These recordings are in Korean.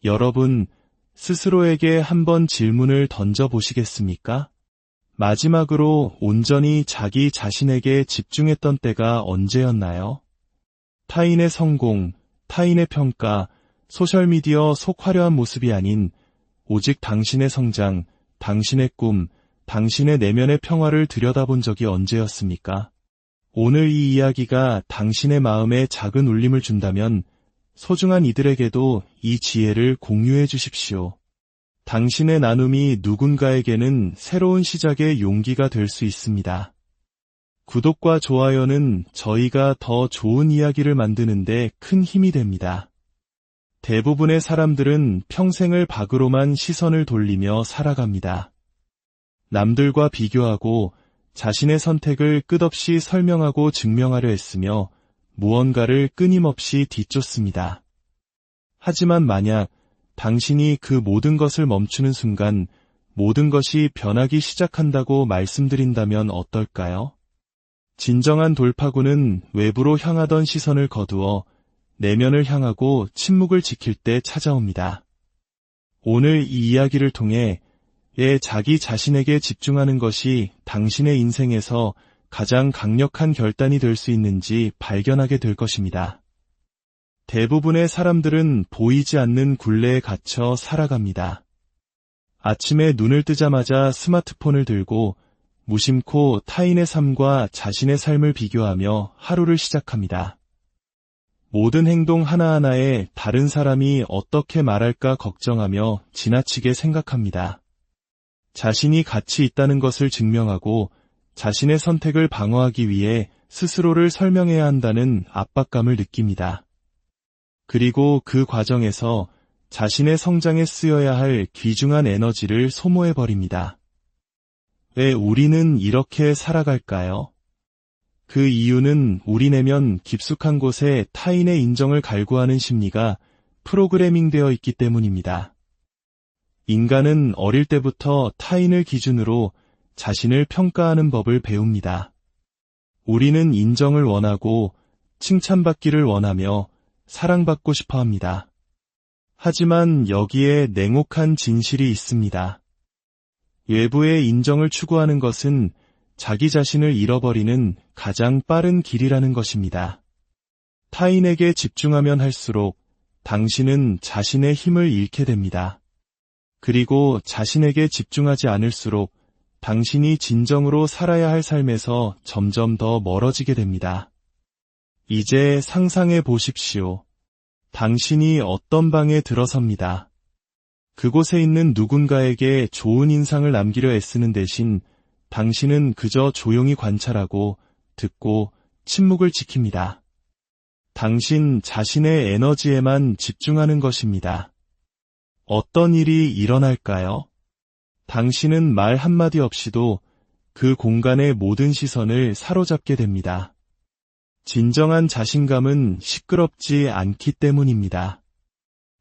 여러분, 스스로에게 한번 질문을 던져보시겠습니까? 마지막으로 온전히 자기 자신에게 집중했던 때가 언제였나요? 타인의 성공, 타인의 평가, 소셜미디어 속 화려한 모습이 아닌 오직 당신의 성장, 당신의 꿈, 당신의 내면의 평화를 들여다본 적이 언제였습니까? 오늘 이 이야기가 당신의 마음에 작은 울림을 준다면 소중한 이들에게도 이 지혜를 공유해 주십시오. 당신의 나눔이 누군가에게는 새로운 시작의 용기가 될 수 있습니다. 구독과 좋아요는 저희가 더 좋은 이야기를 만드는데 큰 힘이 됩니다. 대부분의 사람들은 평생을 밖으로만 시선을 돌리며 살아갑니다. 남들과 비교하고 자신의 선택을 끝없이 설명하고 증명하려 했으며 무언가를 끊임없이 뒤쫓습니다. 하지만 만약 당신이 그 모든 것을 멈추는 순간 모든 것이 변하기 시작한다고 말씀드린다면 어떨까요? 진정한 돌파구는 외부로 향하던 시선을 거두어 내면을 향하고 침묵을 지킬 때 찾아옵니다. 오늘 이 이야기를 통해 자기 자신에게 집중하는 것이 당신의 인생에서 가장 강력한 결단이 될 수 있는지 발견하게 될 것입니다. 대부분의 사람들은 보이지 않는 굴레에 갇혀 살아갑니다. 아침에 눈을 뜨자마자 스마트폰을 들고 무심코 타인의 삶과 자신의 삶을 비교하며 하루를 시작합니다. 모든 행동 하나하나에 다른 사람이 어떻게 말할까 걱정하며 지나치게 생각합니다. 자신이 가치 있다는 것을 증명하고 자신의 선택을 방어하기 위해 스스로를 설명해야 한다는 압박감을 느낍니다. 그리고 그 과정에서 자신의 성장에 쓰여야 할 귀중한 에너지를 소모해버립니다. 왜 우리는 이렇게 살아갈까요? 그 이유는 우리 내면 깊숙한 곳에 타인의 인정을 갈구하는 심리가 프로그래밍되어 있기 때문입니다. 인간은 어릴 때부터 타인을 기준으로 자신을 평가하는 법을 배웁니다. 우리는 인정을 원하고 칭찬받기를 원하며 사랑받고 싶어 합니다. 하지만 여기에 냉혹한 진실이 있습니다. 외부의 인정을 추구하는 것은 자기 자신을 잃어버리는 가장 빠른 길이라는 것입니다. 타인에게 집중하면 할수록 당신은 자신의 힘을 잃게 됩니다. 그리고 자신에게 집중하지 않을수록 당신이 진정으로 살아야 할 삶에서 점점 더 멀어지게 됩니다. 이제 상상해 보십시오. 당신이 어떤 방에 들어섭니다. 그곳에 있는 누군가에게 좋은 인상을 남기려 애쓰는 대신 당신은 그저 조용히 관찰하고 듣고 침묵을 지킵니다. 당신 자신의 에너지에만 집중하는 것입니다. 어떤 일이 일어날까요? 당신은 말 한마디 없이도 그 공간의 모든 시선을 사로잡게 됩니다. 진정한 자신감은 시끄럽지 않기 때문입니다.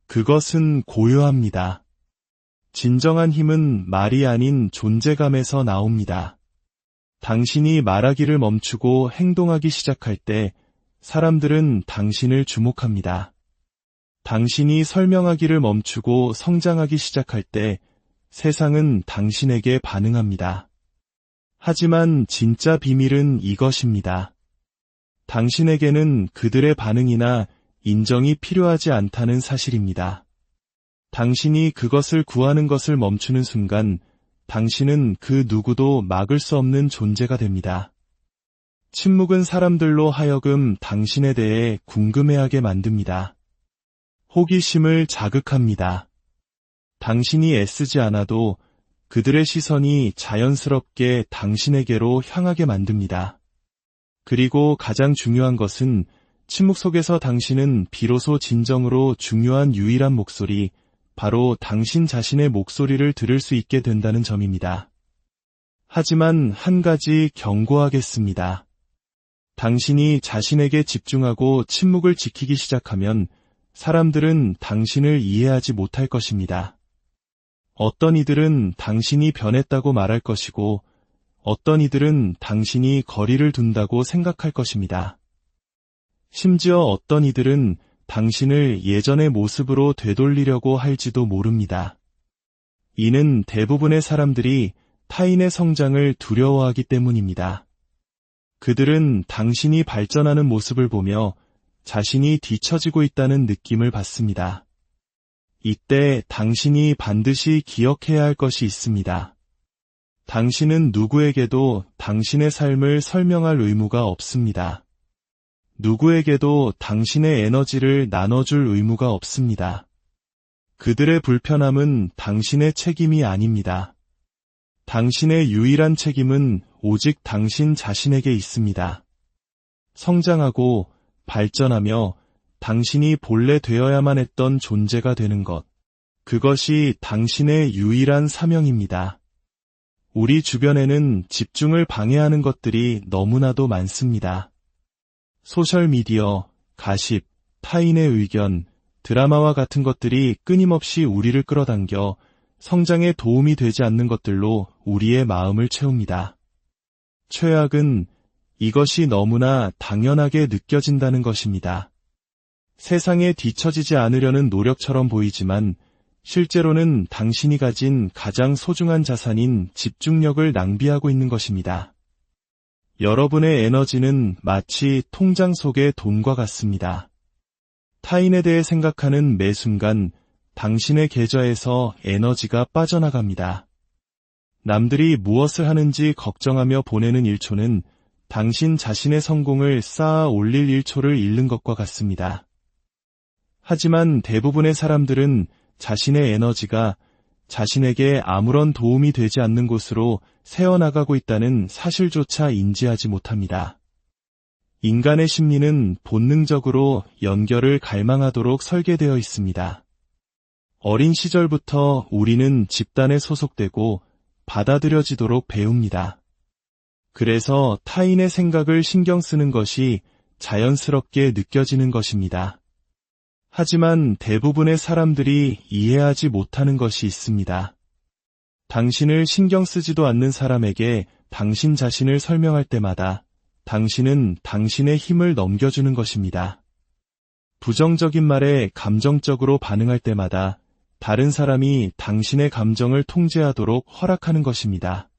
그것은 고요합니다. 진정한 힘은 말이 아닌 존재감에서 나옵니다. 당신이 말하기를 멈추고 행동하기 시작할 때 사람들은 당신을 주목합니다. 당신이 설명하기를 멈추고 성장하기 시작할 때 세상은 당신에게 반응합니다. 하지만 진짜 비밀은 이것입니다. 당신에게는 그들의 반응이나 인정이 필요하지 않다는 사실입니다. 당신이 그것을 구하는 것을 멈추는 순간 당신은 그 누구도 막을 수 없는 존재가 됩니다. 침묵은 사람들로 하여금 당신에 대해 궁금해하게 만듭니다. 호기심을 자극합니다. 당신이 애쓰지 않아도 그들의 시선이 자연스럽게 당신에게로 향하게 만듭니다. 그리고 가장 중요한 것은 침묵 속에서 당신은 비로소 진정으로 중요한 유일한 목소리, 바로 당신 자신의 목소리를 들을 수 있게 된다는 점입니다. 하지만 한 가지 경고하겠습니다. 당신이 자신에게 집중하고 침묵을 지키기 시작하면 사람들은 당신을 이해하지 못할 것입니다. 어떤 이들은 당신이 변했다고 말할 것이고 어떤 이들은 당신이 거리를 둔다고 생각할 것입니다. 심지어 어떤 이들은 당신을 예전의 모습으로 되돌리려고 할지도 모릅니다. 이는 대부분의 사람들이 타인의 성장을 두려워하기 때문입니다. 그들은 당신이 발전하는 모습을 보며 자신이 뒤처지고 있다는 느낌을 받습니다. 이때 당신이 반드시 기억해야 할 것이 있습니다. 당신은 누구에게도 당신의 삶을 설명할 의무가 없습니다. 누구에게도 당신의 에너지를 나눠줄 의무가 없습니다. 그들의 불편함은 당신의 책임이 아닙니다. 당신의 유일한 책임은 오직 당신 자신에게 있습니다. 성장하고 발전하며 당신이 본래 되어야만 했던 존재가 되는 것. 그것이 당신의 유일한 사명입니다. 우리 주변에는 집중을 방해하는 것들이 너무나도 많습니다. 소셜미디어, 가십, 타인의 의견, 드라마와 같은 것들이 끊임없이 우리를 끌어당겨 성장에 도움이 되지 않는 것들로 우리의 마음을 채웁니다. 최악은 이것이 너무나 당연하게 느껴진다는 것입니다. 세상에 뒤처지지 않으려는 노력처럼 보이지만 실제로는 당신이 가진 가장 소중한 자산인 집중력을 낭비하고 있는 것입니다. 여러분의 에너지는 마치 통장 속의 돈과 같습니다. 타인에 대해 생각하는 매 순간 당신의 계좌에서 에너지가 빠져나갑니다. 남들이 무엇을 하는지 걱정하며 보내는 1초는 당신 자신의 성공을 쌓아 올릴 1초를 잃는 것과 같습니다. 하지만 대부분의 사람들은 자신의 에너지가 자신에게 아무런 도움이 되지 않는 곳으로 새어나가고 있다는 사실조차 인지하지 못합니다. 인간의 심리는 본능적으로 연결을 갈망하도록 설계되어 있습니다. 어린 시절부터 우리는 집단에 소속되고 받아들여지도록 배웁니다. 그래서 타인의 생각을 신경 쓰는 것이 자연스럽게 느껴지는 것입니다. 하지만 대부분의 사람들이 이해하지 못하는 것이 있습니다. 당신을 신경 쓰지도 않는 사람에게 당신 자신을 설명할 때마다 당신은 당신의 힘을 넘겨주는 것입니다. 부정적인 말에 감정적으로 반응할 때마다 다른 사람이 당신의 감정을 통제하도록 허락하는 것입니다.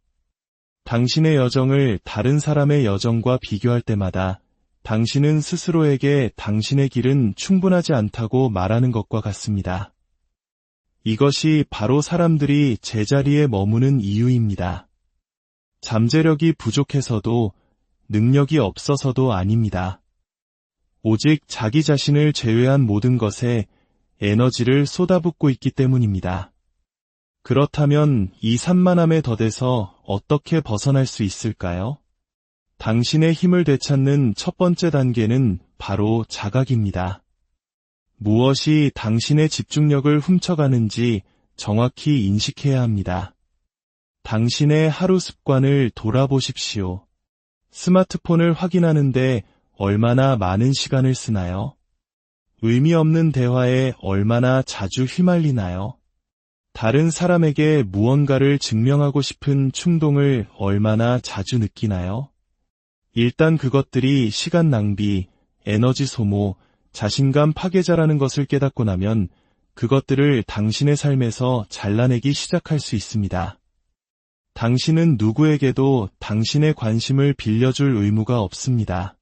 당신의 여정을 다른 사람의 여정과 비교할 때마다 당신은 스스로에게 당신의 길은 충분하지 않다고 말하는 것과 같습니다. 이것이 바로 사람들이 제자리에 머무는 이유입니다. 잠재력이 부족해서도 능력이 없어서도 아닙니다. 오직 자기 자신을 제외한 모든 것에 에너지를 쏟아붓고 있기 때문입니다. 그렇다면 이 산만함에 더돼서 어떻게 벗어날 수 있을까요? 당신의 힘을 되찾는 첫 번째 단계는 바로 자각입니다. 무엇이 당신의 집중력을 훔쳐가는지 정확히 인식해야 합니다. 당신의 하루 습관을 돌아보십시오. 스마트폰을 확인하는데 얼마나 많은 시간을 쓰나요? 의미 없는 대화에 얼마나 자주 휘말리나요? 다른 사람에게 무언가를 증명하고 싶은 충동을 얼마나 자주 느끼나요? 일단 그것들이 시간 낭비, 에너지 소모, 자신감 파괴자라는 것을 깨닫고 나면 그것들을 당신의 삶에서 잘라내기 시작할 수 있습니다. 당신은 누구에게도 당신의 관심을 빌려줄 의무가 없습니다.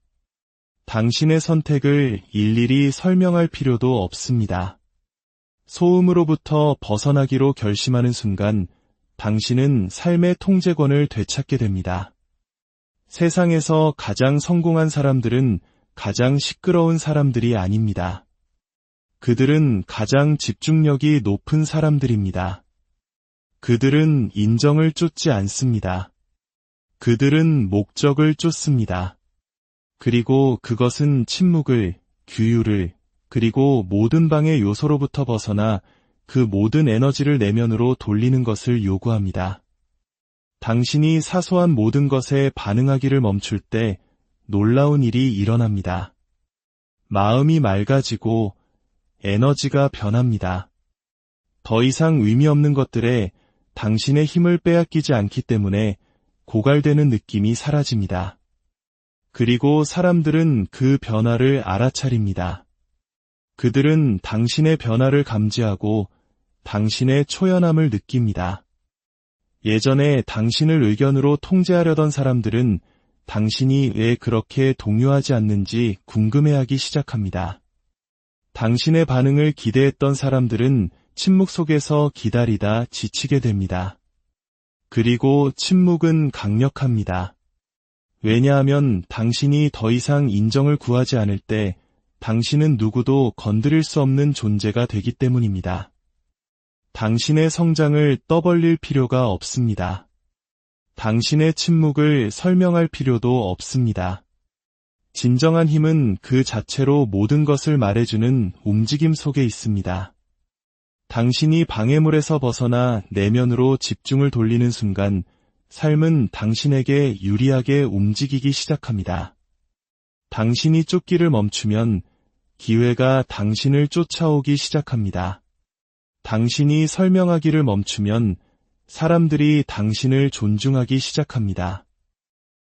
당신의 선택을 일일이 설명할 필요도 없습니다. 소음으로부터 벗어나기로 결심하는 순간 당신은 삶의 통제권을 되찾게 됩니다. 세상에서 가장 성공한 사람들은 가장 시끄러운 사람들이 아닙니다. 그들은 가장 집중력이 높은 사람들입니다. 그들은 인정을 쫓지 않습니다. 그들은 목적을 쫓습니다. 그리고 그것은 침묵을, 규율을, 그리고 모든 방해 요소로부터 벗어나 그 모든 에너지를 내면으로 돌리는 것을 요구합니다. 당신이 사소한 모든 것에 반응하기를 멈출 때 놀라운 일이 일어납니다. 마음이 맑아지고 에너지가 변합니다. 더 이상 의미 없는 것들에 당신의 힘을 빼앗기지 않기 때문에 고갈되는 느낌이 사라집니다. 그리고 사람들은 그 변화를 알아차립니다. 그들은 당신의 변화를 감지하고 당신의 초연함을 느낍니다. 예전에 당신을 의견으로 통제하려던 사람들은 당신이 왜 그렇게 동요하지 않는지 궁금해하기 시작합니다. 당신의 반응을 기대했던 사람들은 침묵 속에서 기다리다 지치게 됩니다. 그리고 침묵은 강력합니다. 왜냐하면 당신이 더 이상 인정을 구하지 않을 때 당신은 누구도 건드릴 수 없는 존재가 되기 때문입니다. 당신의 성장을 떠벌릴 필요가 없습니다. 당신의 침묵을 설명할 필요도 없습니다. 진정한 힘은 그 자체로 모든 것을 말해주는 움직임 속에 있습니다. 당신이 방해물에서 벗어나 내면으로 집중을 돌리는 순간 삶은 당신에게 유리하게 움직이기 시작합니다. 당신이 쫓기를 멈추면 기회가 당신을 쫓아오기 시작합니다. 당신이 설명하기를 멈추면 사람들이 당신을 존중하기 시작합니다.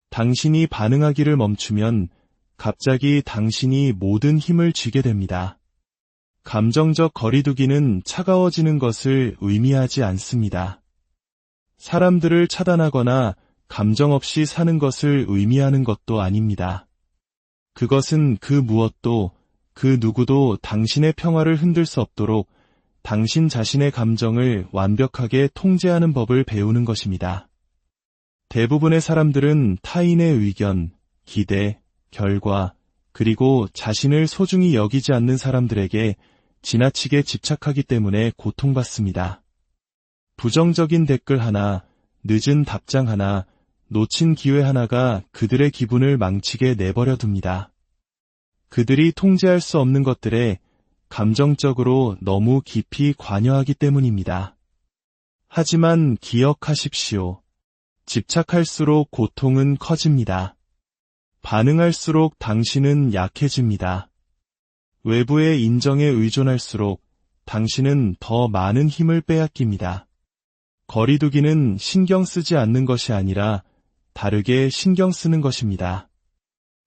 당신이 반응하기를 멈추면 갑자기 당신이 모든 힘을 쥐게 됩니다. 감정적 거리두기는 차가워지는 것을 의미하지 않습니다. 사람들을 차단하거나 감정 없이 사는 것을 의미하는 것도 아닙니다. 그것은 그 무엇도, 그 누구도 당신의 평화를 흔들 수 없도록 당신 자신의 감정을 완벽하게 통제하는 법을 배우는 것입니다. 대부분의 사람들은 타인의 의견, 기대, 결과, 그리고 자신을 소중히 여기지 않는 사람들에게 지나치게 집착하기 때문에 고통받습니다. 부정적인 댓글 하나, 늦은 답장 하나, 놓친 기회 하나가 그들의 기분을 망치게 내버려 둡니다. 그들이 통제할 수 없는 것들에 감정적으로 너무 깊이 관여하기 때문입니다. 하지만 기억하십시오. 집착할수록 고통은 커집니다. 반응할수록 당신은 약해집니다. 외부의 인정에 의존할수록 당신은 더 많은 힘을 빼앗깁니다. 거리두기는 신경 쓰지 않는 것이 아니라 다르게 신경 쓰는 것입니다.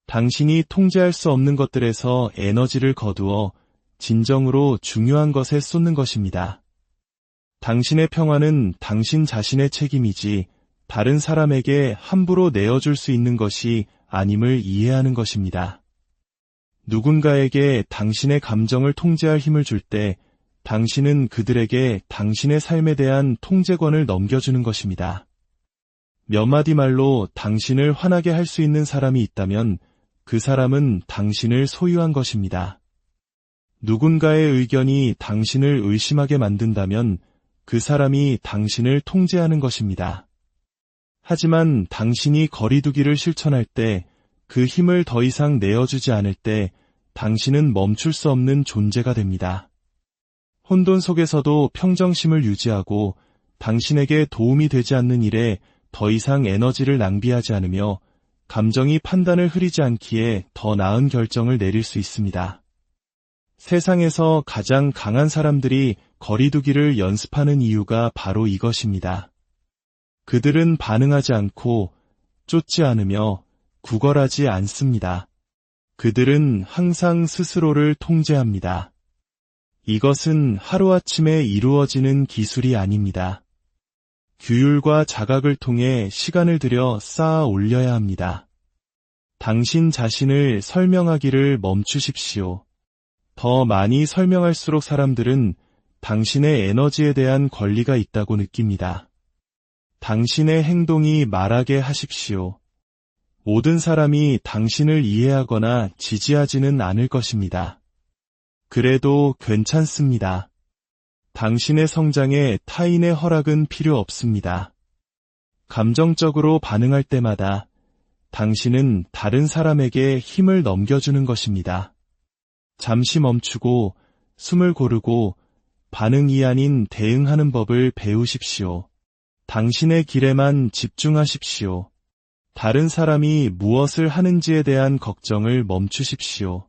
당신이 통제할 수 없는 것들에서 에너지를 거두어 진정으로 중요한 것에 쏟는 것입니다. 당신의 평화는 당신 자신의 책임이지 다른 사람에게 함부로 내어줄 수 있는 것이 아님을 이해하는 것입니다. 누군가에게 당신의 감정을 통제할 힘을 줄 때 당신은 그들에게 당신의 삶에 대한 통제권을 넘겨주는 것입니다. 몇 마디 말로 당신을 화나게 할 수 있는 사람이 있다면 그 사람은 당신을 소유한 것입니다. 누군가의 의견이 당신을 의심하게 만든다면 그 사람이 당신을 통제하는 것입니다. 하지만 당신이 거리두기를 실천할 때, 그 힘을 더 이상 내어주지 않을 때 당신은 멈출 수 없는 존재가 됩니다. 혼돈 속에서도 평정심을 유지하고 당신에게 도움이 되지 않는 일에 더 이상 에너지를 낭비하지 않으며 감정이 판단을 흐리지 않기에 더 나은 결정을 내릴 수 있습니다. 세상에서 가장 강한 사람들이 거리두기를 연습하는 이유가 바로 이것입니다. 그들은 반응하지 않고 쫓지 않으며 구걸하지 않습니다. 그들은 항상 스스로를 통제합니다. 이것은 하루아침에 이루어지는 기술이 아닙니다. 규율과 자각을 통해 시간을 들여 쌓아 올려야 합니다. 당신 자신을 설명하기를 멈추십시오. 더 많이 설명할수록 사람들은 당신의 에너지에 대한 권리가 있다고 느낍니다. 당신의 행동이 말하게 하십시오. 모든 사람이 당신을 이해하거나 지지하지는 않을 것입니다. 그래도 괜찮습니다. 당신의 성장에 타인의 허락은 필요 없습니다. 감정적으로 반응할 때마다 당신은 다른 사람에게 힘을 넘겨주는 것입니다. 잠시 멈추고 숨을 고르고 반응이 아닌 대응하는 법을 배우십시오. 당신의 길에만 집중하십시오. 다른 사람이 무엇을 하는지에 대한 걱정을 멈추십시오.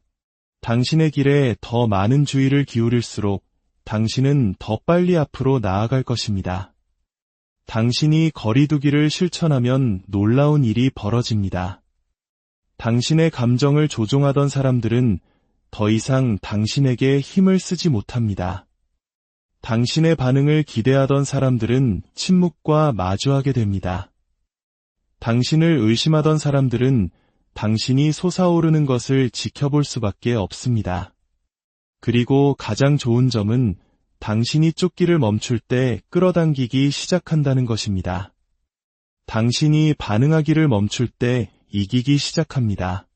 당신의 길에 더 많은 주의를 기울일수록 당신은 더 빨리 앞으로 나아갈 것입니다. 당신이 거리두기를 실천하면 놀라운 일이 벌어집니다. 당신의 감정을 조종하던 사람들은 더 이상 당신에게 힘을 쓰지 못합니다. 당신의 반응을 기대하던 사람들은 침묵과 마주하게 됩니다. 당신을 의심하던 사람들은 당신이 솟아오르는 것을 지켜볼 수밖에 없습니다. 그리고 가장 좋은 점은 당신이 쫓기를 멈출 때 끌어당기기 시작한다는 것입니다. 당신이 반응하기를 멈출 때 이기기 시작합니다.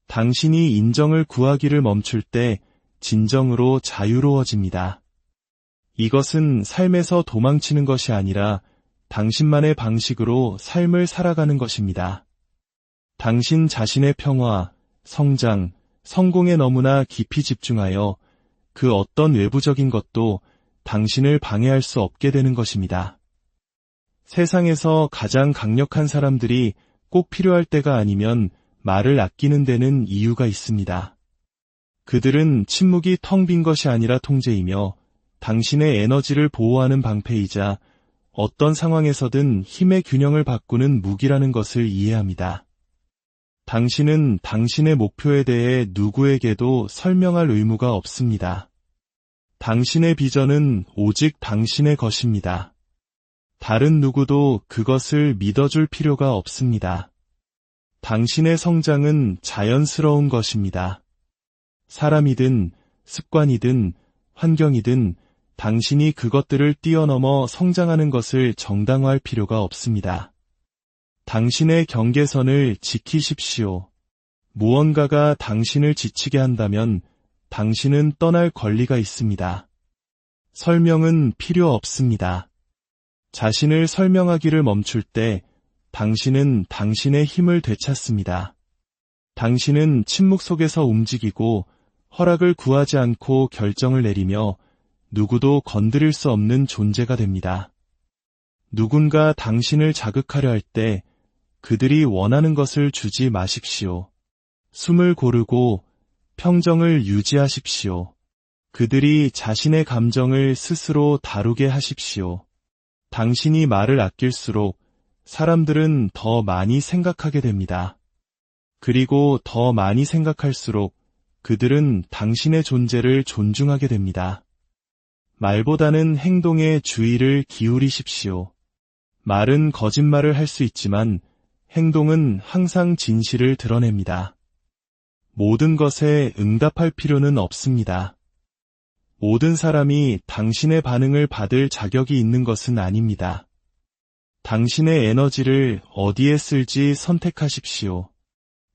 당신이 인정을 구하기를 멈출 때 진정으로 자유로워집니다. 이것은 삶에서 도망치는 것이 아니라 당신만의 방식으로 삶을 살아가는 것입니다. 당신 자신의 평화, 성장, 성공에 너무나 깊이 집중하여 그 어떤 외부적인 것도 당신을 방해할 수 없게 되는 것입니다. 세상에서 가장 강력한 사람들이 꼭 필요할 때가 아니면 말을 아끼는 데는 이유가 있습니다. 그들은 침묵이 텅 빈 것이 아니라 통제이며 당신의 에너지를 보호하는 방패이자 어떤 상황에서든 힘의 균형을 바꾸는 무기라는 것을 이해합니다. 당신은 당신의 목표에 대해 누구에게도 설명할 의무가 없습니다. 당신의 비전은 오직 당신의 것입니다. 다른 누구도 그것을 믿어줄 필요가 없습니다. 당신의 성장은 자연스러운 것입니다. 사람이든 습관이든 환경이든 당신이 그것들을 뛰어넘어 성장하는 것을 정당화할 필요가 없습니다. 당신의 경계선을 지키십시오. 무언가가 당신을 지치게 한다면 당신은 떠날 권리가 있습니다. 설명은 필요 없습니다. 자신을 설명하기를 멈출 때 당신은 당신의 힘을 되찾습니다. 당신은 침묵 속에서 움직이고 허락을 구하지 않고 결정을 내리며 누구도 건드릴 수 없는 존재가 됩니다. 누군가 당신을 자극하려 할 때 그들이 원하는 것을 주지 마십시오. 숨을 고르고 평정을 유지하십시오. 그들이 자신의 감정을 스스로 다루게 하십시오. 당신이 말을 아낄수록 사람들은 더 많이 생각하게 됩니다. 그리고 더 많이 생각할수록 그들은 당신의 존재를 존중하게 됩니다. 말보다는 행동에 주의를 기울이십시오. 말은 거짓말을 할 수 있지만 행동은 항상 진실을 드러냅니다. 모든 것에 응답할 필요는 없습니다. 모든 사람이 당신의 반응을 받을 자격이 있는 것은 아닙니다. 당신의 에너지를 어디에 쓸지 선택하십시오.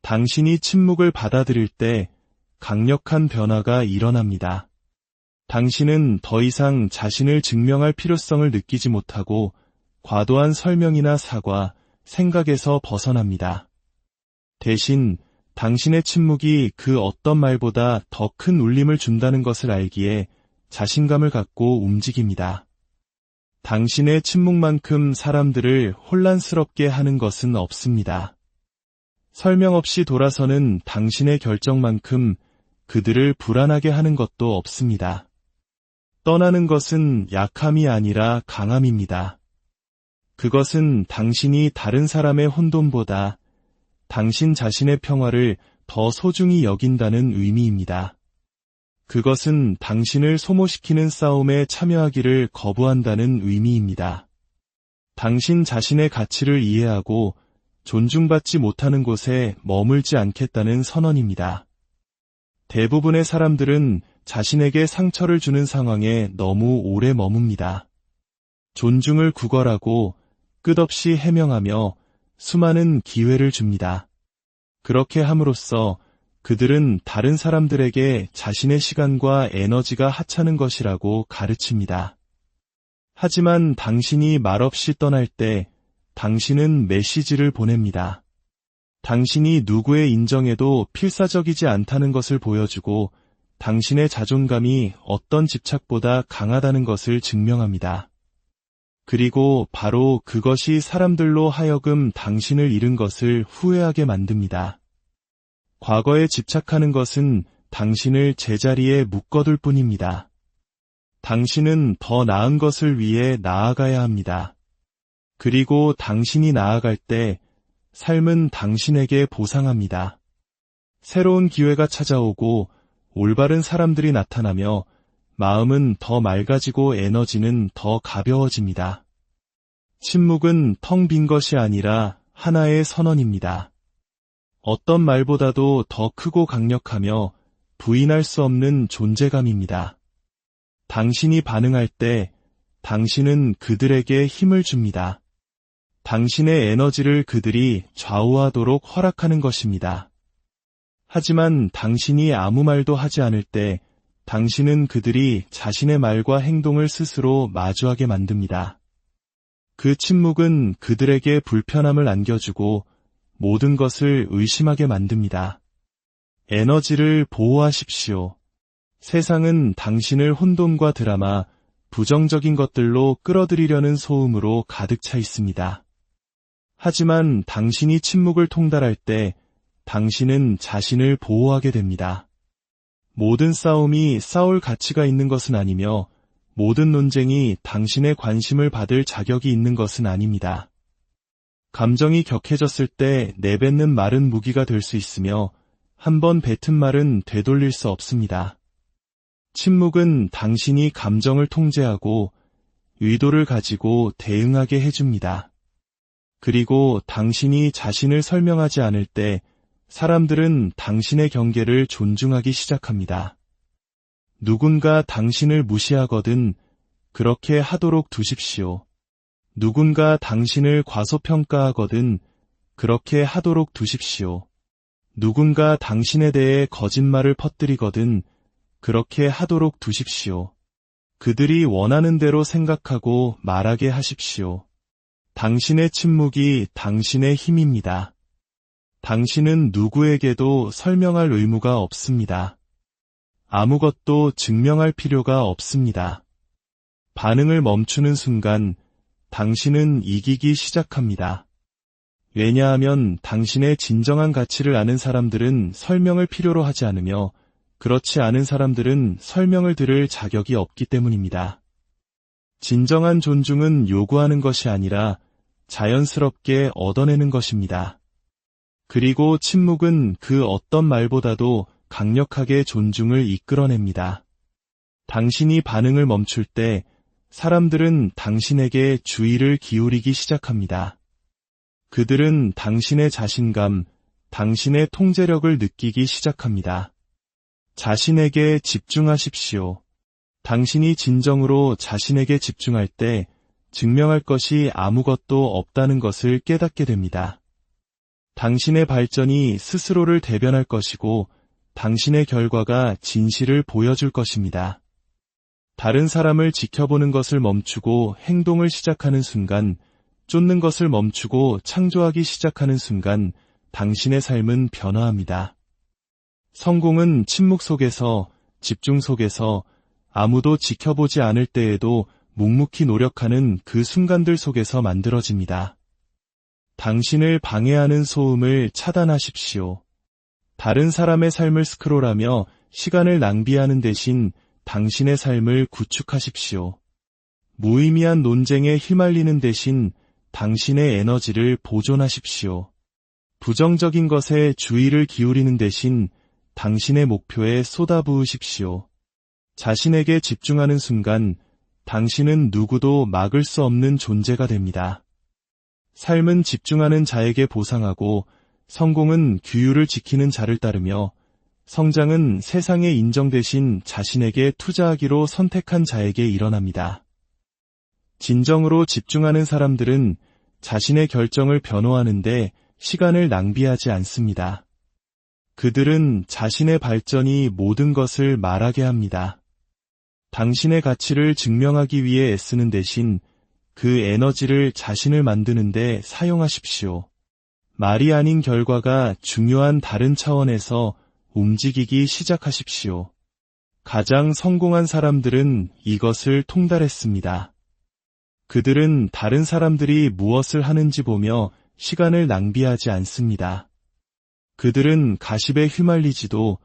당신이 침묵을 받아들일 때 강력한 변화가 일어납니다. 당신은 더 이상 자신을 증명할 필요성을 느끼지 못하고 과도한 설명이나 사과, 생각에서 벗어납니다. 대신 당신의 침묵이 그 어떤 말보다 더 큰 울림을 준다는 것을 알기에 자신감을 갖고 움직입니다. 당신의 침묵만큼 사람들을 혼란스럽게 하는 것은 없습니다. 설명 없이 돌아서는 당신의 결정만큼 그들을 불안하게 하는 것도 없습니다. 떠나는 것은 약함이 아니라 강함입니다. 그것은 당신이 다른 사람의 혼돈보다 당신 자신의 평화를 더 소중히 여긴다는 의미입니다. 그것은 당신을 소모시키는 싸움에 참여하기를 거부한다는 의미입니다. 당신 자신의 가치를 이해하고 존중받지 못하는 곳에 머물지 않겠다는 선언입니다. 대부분의 사람들은 자신에게 상처를 주는 상황에 너무 오래 머뭅니다. 존중을 구걸하고 끝없이 해명하며 수많은 기회를 줍니다. 그렇게 함으로써 그들은 다른 사람들에게 자신의 시간과 에너지가 하찮은 것이라고 가르칩니다. 하지만 당신이 말없이 떠날 때 당신은 메시지를 보냅니다. 당신이 누구의 인정에도 필사적이지 않다는 것을 보여주고 당신의 자존감이 어떤 집착보다 강하다는 것을 증명합니다. 그리고 바로 그것이 사람들로 하여금 당신을 잃은 것을 후회하게 만듭니다. 과거에 집착하는 것은 당신을 제자리에 묶어둘 뿐입니다. 당신은 더 나은 것을 위해 나아가야 합니다. 그리고 당신이 나아갈 때 삶은 당신에게 보상합니다. 새로운 기회가 찾아오고 올바른 사람들이 나타나며 마음은 더 맑아지고 에너지는 더 가벼워집니다. 침묵은 텅 빈 것이 아니라 하나의 선언입니다. 어떤 말보다도 더 크고 강력하며 부인할 수 없는 존재감입니다. 당신이 반응할 때 당신은 그들에게 힘을 줍니다. 당신의 에너지를 그들이 좌우하도록 허락하는 것입니다. 하지만 당신이 아무 말도 하지 않을 때 당신은 그들이 자신의 말과 행동을 스스로 마주하게 만듭니다. 그 침묵은 그들에게 불편함을 안겨주고 모든 것을 의심하게 만듭니다. 에너지를 보호하십시오. 세상은 당신을 혼돈과 드라마, 부정적인 것들로 끌어들이려는 소음으로 가득 차 있습니다. 하지만 당신이 침묵을 통달할 때 당신은 자신을 보호하게 됩니다. 모든 싸움이 싸울 가치가 있는 것은 아니며 모든 논쟁이 당신의 관심을 받을 자격이 있는 것은 아닙니다. 감정이 격해졌을 때 내뱉는 말은 무기가 될 수 있으며 한번 뱉은 말은 되돌릴 수 없습니다. 침묵은 당신이 감정을 통제하고 의도를 가지고 대응하게 해줍니다. 그리고 당신이 자신을 설명하지 않을 때 사람들은 당신의 경계를 존중하기 시작합니다. 누군가 당신을 무시하거든 그렇게 하도록 두십시오. 누군가 당신을 과소평가하거든 그렇게 하도록 두십시오. 누군가 당신에 대해 거짓말을 퍼뜨리거든 그렇게 하도록 두십시오. 그들이 원하는 대로 생각하고 말하게 하십시오. 당신의 침묵이 당신의 힘입니다. 당신은 누구에게도 설명할 의무가 없습니다. 아무것도 증명할 필요가 없습니다. 반응을 멈추는 순간 당신은 이기기 시작합니다. 왜냐하면 당신의 진정한 가치를 아는 사람들은 설명을 필요로 하지 않으며 그렇지 않은 사람들은 설명을 들을 자격이 없기 때문입니다. 진정한 존중은 요구하는 것이 아니라 자연스럽게 얻어내는 것입니다. 그리고 침묵은 그 어떤 말보다도 강력하게 존중을 이끌어냅니다. 당신이 반응을 멈출 때 사람들은 당신에게 주의를 기울이기 시작합니다. 그들은 당신의 자신감, 당신의 통제력을 느끼기 시작합니다. 자신에게 집중하십시오. 당신이 진정으로 자신에게 집중할 때 증명할 것이 아무것도 없다는 것을 깨닫게 됩니다. 당신의 발전이 스스로를 대변할 것이고 당신의 결과가 진실을 보여줄 것입니다. 다른 사람을 지켜보는 것을 멈추고 행동을 시작하는 순간, 쫓는 것을 멈추고 창조하기 시작하는 순간 당신의 삶은 변화합니다. 성공은 침묵 속에서, 집중 속에서, 아무도 지켜보지 않을 때에도 묵묵히 노력하는 그 순간들 속에서 만들어집니다. 당신을 방해하는 소음을 차단하십시오. 다른 사람의 삶을 스크롤하며 시간을 낭비하는 대신 당신의 삶을 구축하십시오. 무의미한 논쟁에 휘말리는 대신 당신의 에너지를 보존하십시오. 부정적인 것에 주의를 기울이는 대신 당신의 목표에 쏟아부으십시오. 자신에게 집중하는 순간 당신은 누구도 막을 수 없는 존재가 됩니다. 삶은 집중하는 자에게 보상하고 성공은 규율을 지키는 자를 따르며 성장은 세상의 인정 대신 자신에게 투자하기로 선택한 자에게 일어납니다. 진정으로 집중하는 사람들은 자신의 결정을 변호하는데 시간을 낭비하지 않습니다. 그들은 자신의 발전이 모든 것을 말하게 합니다. 당신의 가치를 증명하기 위해 애쓰는 대신 그 에너지를 자신을 만드는 데 사용하십시오. 말이 아닌 결과가 중요한 다른 차원에서 움직이기 시작하십시오. 가장 성공한 사람들은 이것을 통달했습니다. 그들은 다른 사람들이 무엇을 하는지 보며 시간을 낭비하지 않습니다. 그들은 가십에 휘말리지도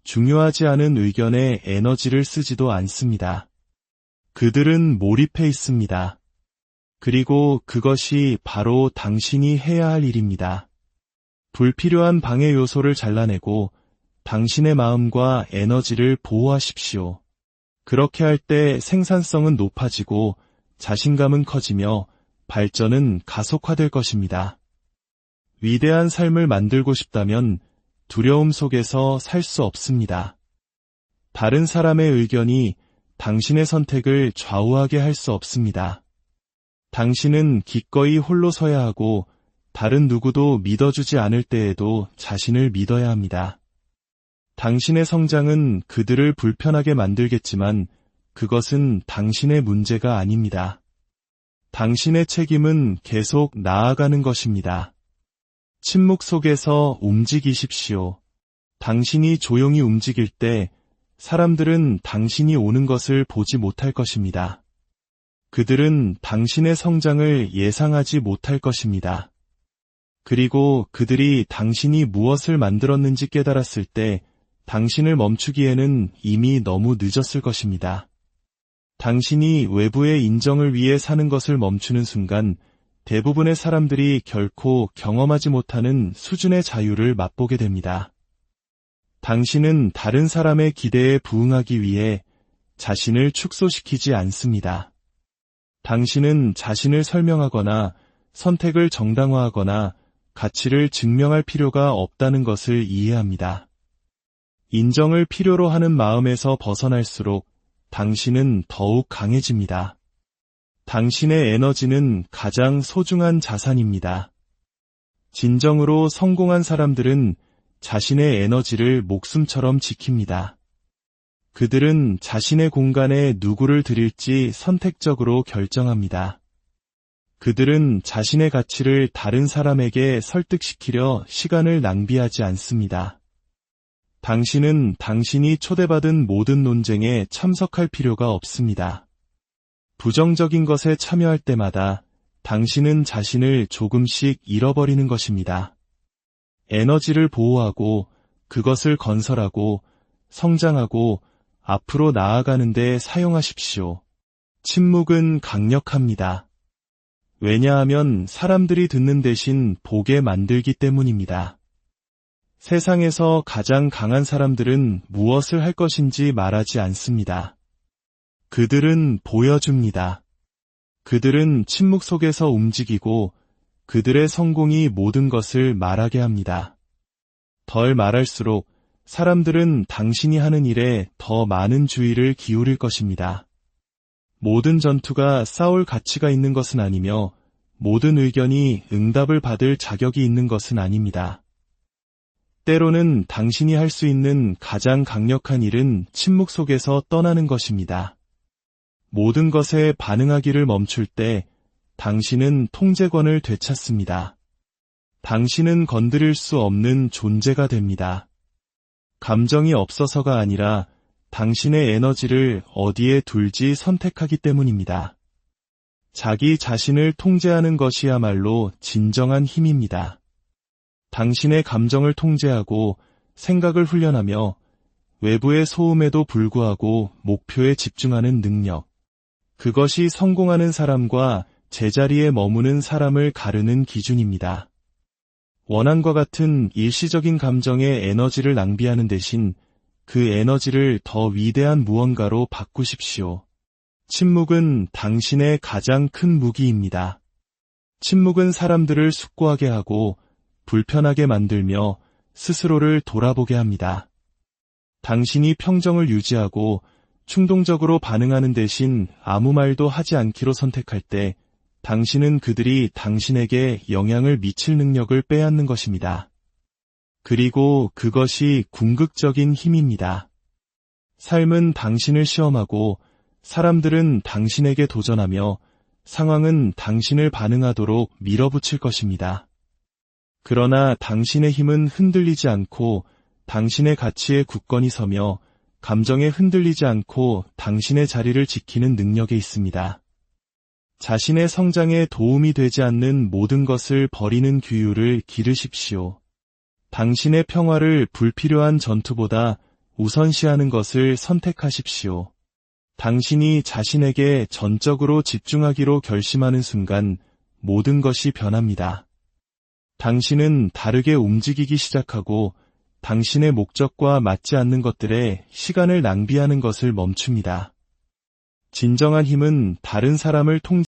중요하지 않은 의견에 에너지를 쓰지도 않습니다. 그들은 몰입해 있습니다. 그리고 그것이 바로 당신이 해야 할 일입니다. 불필요한 방해 요소를 잘라내고 당신의 마음과 에너지를 보호하십시오. 그렇게 할 때 생산성은 높아지고 자신감은 커지며 발전은 가속화될 것입니다. 위대한 삶을 만들고 싶다면 두려움 속에서 살 수 없습니다. 다른 사람의 의견이 당신의 선택을 좌우하게 할 수 없습니다. 당신은 기꺼이 홀로 서야 하고 다른 누구도 믿어주지 않을 때에도 자신을 믿어야 합니다. 당신의 성장은 그들을 불편하게 만들겠지만 그것은 당신의 문제가 아닙니다. 당신의 책임은 계속 나아가는 것입니다. 침묵 속에서 움직이십시오. 당신이 조용히 움직일 때 사람들은 당신이 오는 것을 보지 못할 것입니다. 그들은 당신의 성장을 예상하지 못할 것입니다. 그리고 그들이 당신이 무엇을 만들었는지 깨달았을 때 당신을 멈추기에는 이미 너무 늦었을 것입니다. 당신이 외부의 인정을 위해 사는 것을 멈추는 순간 대부분의 사람들이 결코 경험하지 못하는 수준의 자유를 맛보게 됩니다. 당신은 다른 사람의 기대에 부응하기 위해 자신을 축소시키지 않습니다. 당신은 자신을 설명하거나 선택을 정당화하거나 가치를 증명할 필요가 없다는 것을 이해합니다. 인정을 필요로 하는 마음에서 벗어날수록 당신은 더욱 강해집니다. 당신의 에너지는 가장 소중한 자산입니다. 진정으로 성공한 사람들은 자신의 에너지를 목숨처럼 지킵니다. 그들은 자신의 공간에 누구를 들일지 선택적으로 결정합니다. 그들은 자신의 가치를 다른 사람에게 설득시키려 시간을 낭비하지 않습니다. 당신은 당신이 초대받은 모든 논쟁에 참석할 필요가 없습니다. 부정적인 것에 참여할 때마다 당신은 자신을 조금씩 잃어버리는 것입니다. 에너지를 보호하고 그것을 건설하고 성장하고 앞으로 나아가는 데 사용하십시오. 침묵은 강력합니다. 왜냐하면 사람들이 듣는 대신 보게 만들기 때문입니다. 세상에서 가장 강한 사람들은 무엇을 할 것인지 말하지 않습니다. 그들은 보여줍니다. 그들은 침묵 속에서 움직이고 그들의 성공이 모든 것을 말하게 합니다. 덜 말할수록 사람들은 당신이 하는 일에 더 많은 주의를 기울일 것입니다. 모든 전투가 싸울 가치가 있는 것은 아니며 모든 의견이 응답을 받을 자격이 있는 것은 아닙니다. 때로는 당신이 할 수 있는 가장 강력한 일은 침묵 속에서 떠나는 것입니다. 모든 것에 반응하기를 멈출 때 당신은 통제권을 되찾습니다. 당신은 건드릴 수 없는 존재가 됩니다. 감정이 없어서가 아니라 당신의 에너지를 어디에 둘지 선택하기 때문입니다. 자기 자신을 통제하는 것이야말로 진정한 힘입니다. 당신의 감정을 통제하고 생각을 훈련하며 외부의 소음에도 불구하고 목표에 집중하는 능력. 그것이 성공하는 사람과 제자리에 머무는 사람을 가르는 기준입니다. 원한과 같은 일시적인 감정에 에너지를 낭비하는 대신 그 에너지를 더 위대한 무언가로 바꾸십시오. 침묵은 당신의 가장 큰 무기입니다. 침묵은 사람들을 숙고하게 하고 불편하게 만들며 스스로를 돌아보게 합니다. 당신이 평정을 유지하고 충동적으로 반응하는 대신 아무 말도 하지 않기로 선택할 때 당신은 그들이 당신에게 영향을 미칠 능력을 빼앗는 것입니다. 그리고 그것이 궁극적인 힘입니다. 삶은 당신을 시험하고 사람들은 당신에게 도전하며 상황은 당신을 반응하도록 밀어붙일 것입니다. 그러나 당신의 힘은 흔들리지 않고 당신의 가치에 굳건히 서며 감정에 흔들리지 않고 당신의 자리를 지키는 능력에 있습니다. 자신의 성장에 도움이 되지 않는 모든 것을 버리는 규율을 기르십시오. 당신의 평화를 불필요한 전투보다 우선시하는 것을 선택하십시오. 당신이 자신에게 전적으로 집중하기로 결심하는 순간 모든 것이 변합니다. 당신은 다르게 움직이기 시작하고 당신의 목적과 맞지 않는 것들에 시간을 낭비하는 것을 멈춥니다. 진정한 힘은 다른 사람을